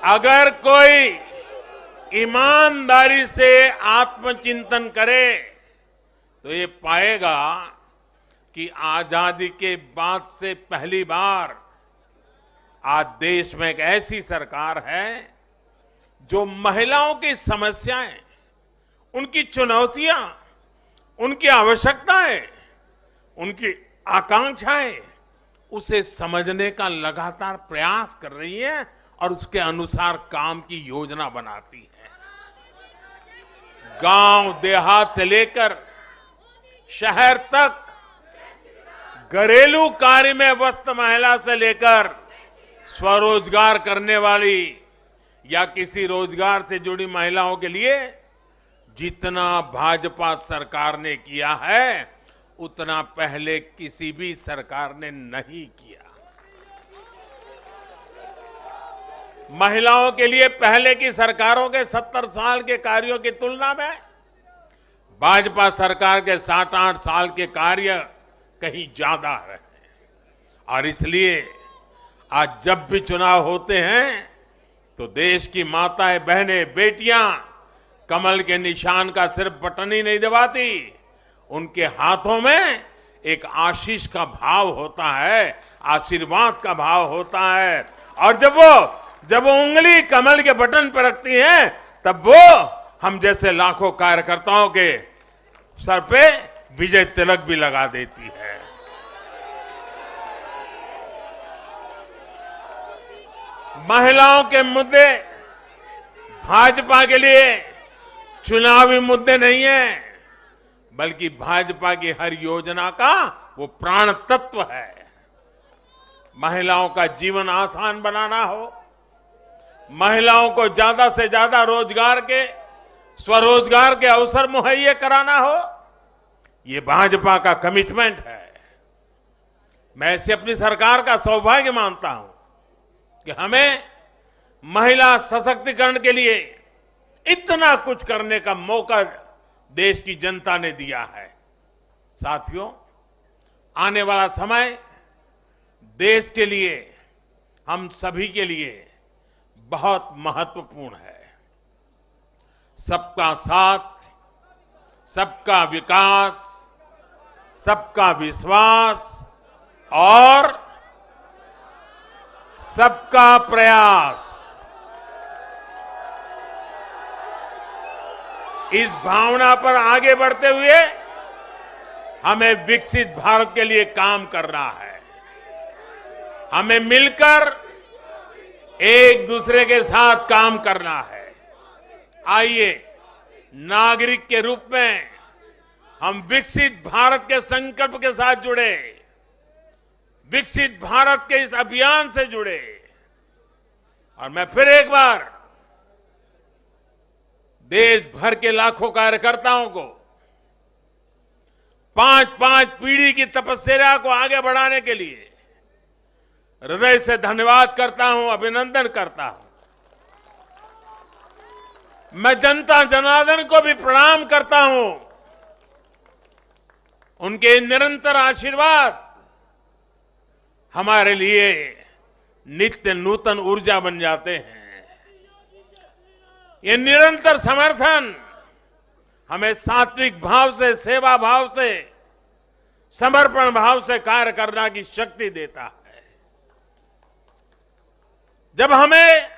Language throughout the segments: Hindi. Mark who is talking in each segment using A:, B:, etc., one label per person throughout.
A: अगर कोई ईमानदारी से आत्मचिंतन करे तो ये पाएगा कि आजादी के बाद से पहली बार आज देश में एक ऐसी सरकार है जो महिलाओं की समस्याएं, उनकी चुनौतियां, उनकी आवश्यकताएं, उनकी आकांक्षाएं, उसे समझने का लगातार प्रयास कर रही है और उसके अनुसार काम की योजना बनाती है। गांव देहात से लेकर शहर तक, घरेलू कार्य में व्यस्त महिला से लेकर स्वरोजगार करने वाली या किसी रोजगार से जुड़ी महिलाओं के लिए जितना भाजपा सरकार ने किया है उतना पहले किसी भी सरकार ने नहीं किया। महिलाओं के लिए पहले की सरकारों के 70 साल के कार्यों की तुलना में भाजपा सरकार के 7-8 साल के कार्य कहीं ज्यादा है और इसलिए आज जब भी चुनाव होते हैं तो देश की माताएं, बहनें, बेटियां कमल के निशान का सिर्फ बटन ही नहीं दबाती, उनके हाथों में एक आशीष का भाव होता है, आशीर्वाद का भाव होता है और जब वो उंगली कमल के बटन पर रखती हैं तब वो हम जैसे लाखों कार्यकर्ताओं के सर पे विजय तिलक भी लगा देती है। महिलाओं के मुद्दे भाजपा के लिए चुनावी मुद्दे नहीं है, बल्कि भाजपा की हर योजना का वो प्राण तत्व है। महिलाओं का जीवन आसान बनाना हो, महिलाओं को ज्यादा से ज्यादा रोजगार के, स्वरोजगार के अवसर मुहैया कराना हो, ये भाजपा का कमिटमेंट है। मैं इसे अपनी सरकार का सौभाग्य मानता हूं कि हमें महिला सशक्तिकरण के लिए इतना कुछ करने का मौका देश की जनता ने दिया है। साथियों, आने वाला समय देश के लिए, हम सभी के लिए बहुत महत्वपूर्ण है। सबका साथ, सबका विकास, सबका विश्वास और सबका प्रयास, इस भावना पर आगे बढ़ते हुए हमें विकसित भारत के लिए काम करना है। हमें मिलकर एक दूसरे के साथ काम करना है। आइए, नागरिक के रूप में हम विकसित भारत के संकल्प के साथ जुड़े, विकसित भारत के इस अभियान से जुड़े और मैं फिर एक बार देश भर के लाखों कार्यकर्ताओं को 5-5 पीढ़ी की तपस्या को आगे बढ़ाने के लिए हृदय से धन्यवाद करता हूं, अभिनंदन करता हूं। मैं जनता जनार्दन को भी प्रणाम करता हूं। उनके निरंतर आशीर्वाद हमारे लिए नित्य नूतन ऊर्जा बन जाते हैं। ये निरंतर समर्थन हमें सात्विक भाव से, सेवा भाव से, समर्पण भाव से कार्य करने की शक्ति देता है। जब हमें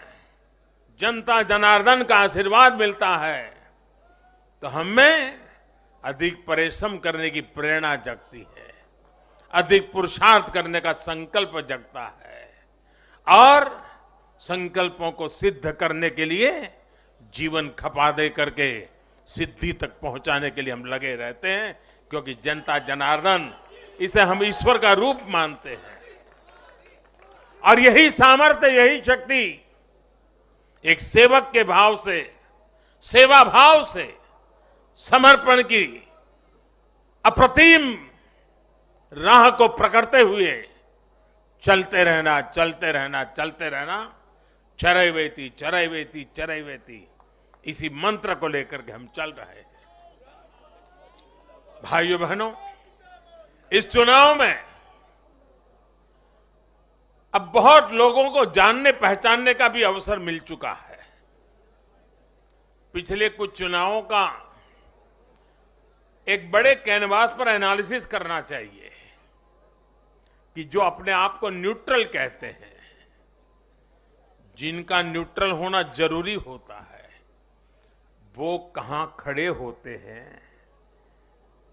A: जनता जनार्दन का आशीर्वाद मिलता है तो हमें अधिक परिश्रम करने की प्रेरणा जगती है, अधिक पुरुषार्थ करने का संकल्प जगता है और संकल्पों को सिद्ध करने के लिए जीवन खपा दे करके सिद्धि तक पहुंचाने के लिए हम लगे रहते हैं, क्योंकि जनता जनार्दन, इसे हम ईश्वर का रूप मानते हैं और यही सामर्थ्य, यही शक्ति एक सेवक के भाव से, सेवा भाव से, समर्पण की अप्रतिम राह को पकड़ते हुए चलते रहना, चलते रहना, चलते रहना, चरैवेति चरैवेति चरैवेति, इसी मंत्र को लेकर के हम चल रहे हैं। भाइयों बहनों, इस चुनाव में अब बहुत लोगों को जानने पहचानने का भी अवसर मिल चुका है। पिछले कुछ चुनावों का एक बड़े कैनवास पर एनालिसिस करना चाहिए कि जो अपने आप को न्यूट्रल कहते हैं, जिनका न्यूट्रल होना जरूरी होता है, वो कहां खड़े होते हैं,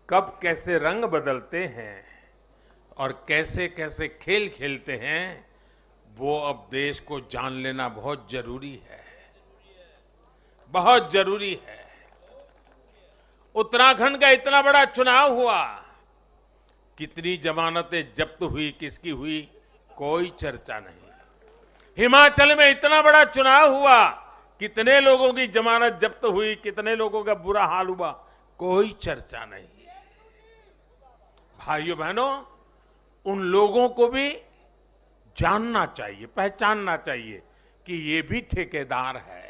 A: कब कैसे रंग बदलते हैं और कैसे कैसे खेल खेलते हैं, वो अब देश को जान लेना बहुत जरूरी है, बहुत जरूरी है। उत्तराखंड का इतना बड़ा चुनाव हुआ, कितनी जमानतें जब्त हुई, किसकी हुई, कोई चर्चा नहीं। हिमाचल में इतना बड़ा चुनाव हुआ, कितने लोगों की जमानत जब्त हुई, कितने लोगों का बुरा हाल हुआ, कोई चर्चा नहीं। भाइयों बहनों, उन लोगों को भी जानना चाहिए, पहचानना चाहिए कि ये भी ठेकेदार है।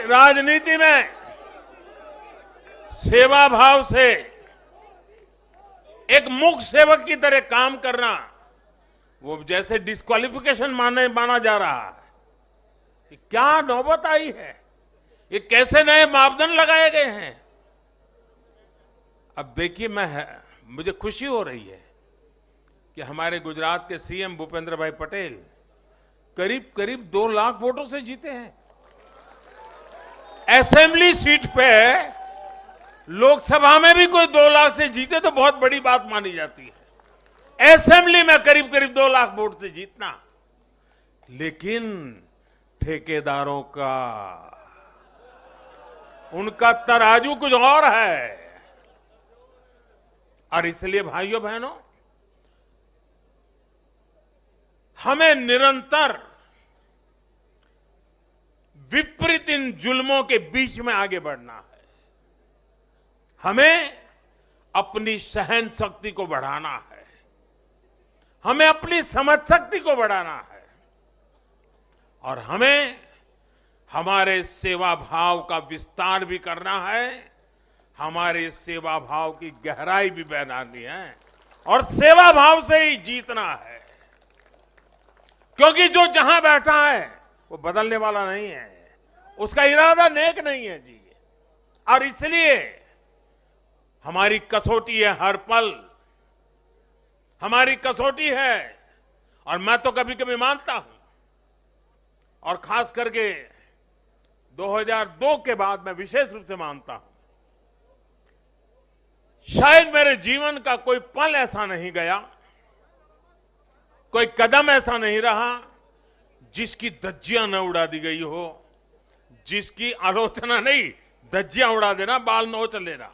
A: राजनीति में सेवा भाव से एक मूक सेवक की तरह काम करना, वो जैसे डिस्क्वालिफिकेशन माना जा रहा है। ये क्या नौबत आई है, ये कैसे नए मापदंड लगाए गए हैं। अब देखिए, मुझे खुशी हो रही है कि हमारे गुजरात के सीएम भूपेंद्र भाई पटेल करीब करीब 2 लाख वोटों से जीते हैं। असेंबली सीट पे लोकसभा में भी कोई 2 लाख से जीते तो बहुत बड़ी बात मानी जाती है। असेंबली में करीब करीब 2 लाख वोट से जीतना, लेकिन ठेकेदारों का, उनका तराजू कुछ और है। और इसलिए भाइयों बहनों, हमें निरंतर विपरीत इन जुल्मों के बीच में आगे बढ़ना है। हमें अपनी सहन शक्ति को बढ़ाना है, हमें अपनी समझ शक्ति को बढ़ाना है, और हमें हमारे सेवा भाव का विस्तार भी करना है, हमारे सेवा भाव की गहराई भी बढ़ानी है, और सेवा भाव से ही जीतना है। क्योंकि जो जहां बैठा है वो बदलने वाला नहीं है, उसका इरादा नेक नहीं है जी। और इसलिए हमारी कसौटी है, हर पल हमारी कसौटी है। और मैं तो कभी कभी मानता हूं, और खास करके 2002 के बाद मैं विशेष रूप से मानता हूं, शायद मेरे जीवन का कोई पल ऐसा नहीं गया, कोई कदम ऐसा नहीं रहा जिसकी धज्जियां न उड़ा दी गई हो, जिसकी आलोचना नहीं, धज्जियां उड़ा देना, बाल नोच लेना।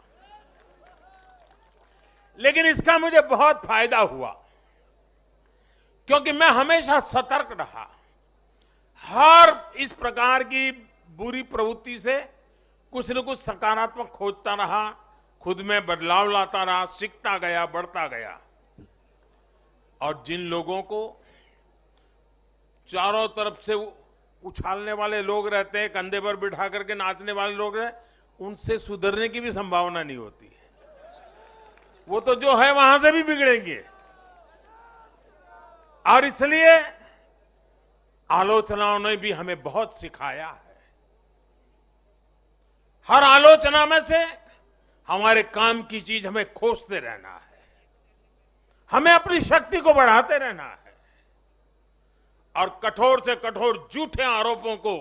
A: लेकिन इसका मुझे बहुत फायदा हुआ, क्योंकि मैं हमेशा सतर्क रहा। हर इस प्रकार की बुरी प्रवृत्ति से कुछ न कुछ सकारात्मक खोजता रहा, खुद में बदलाव लाता रहा, सीखता गया, बढ़ता गया। और जिन लोगों को चारों तरफ से उछालने वाले लोग रहते हैं, कंधे पर बिठा करके नाचने वाले लोग रहते, उनसे सुधरने की भी संभावना नहीं होती है। वो तो जो है वहां से भी बिगड़ेंगे। और इसलिए आलोचनाओं ने भी हमें बहुत सिखाया है। हर आलोचना में से हमारे काम की चीज हमें खोजते रहना है, हमें अपनी शक्ति को बढ़ाते रहना है, और कठोर से कठोर झूठे आरोपों को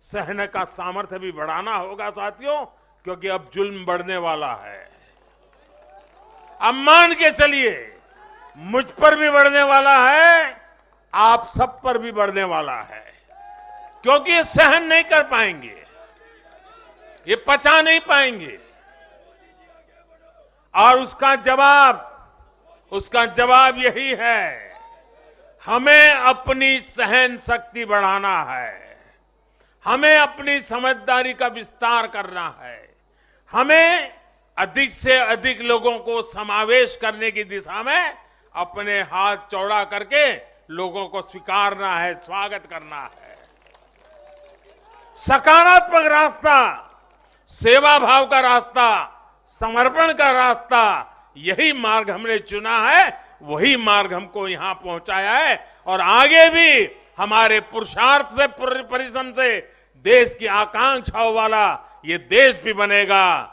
A: सहने का सामर्थ्य भी बढ़ाना होगा साथियों, क्योंकि अब जुल्म बढ़ने वाला है। अब मान के चलिए, मुझ पर भी बढ़ने वाला है, आप सब पर भी बढ़ने वाला है, क्योंकि ये सहन नहीं कर पाएंगे, ये पचा नहीं पाएंगे। और उसका जवाब यही है, हमें अपनी सहन शक्ति बढ़ाना है, हमें अपनी समझदारी का विस्तार करना है। हमें अधिक से अधिक लोगों को समावेश करने की दिशा में अपने हाथ चौड़ा करके लोगों को स्वीकारना है, स्वागत करना है। सकारात्मक रास्ता, सेवा भाव का रास्ता, समर्पण का रास्ता, यही मार्ग हमने चुना है, वही मार्ग हमको यहां पहुंचाया है और आगे भी हमारे पुरुषार्थ से, परिश्रम से देश की आकांक्षाओं वाला ये देश भी बनेगा।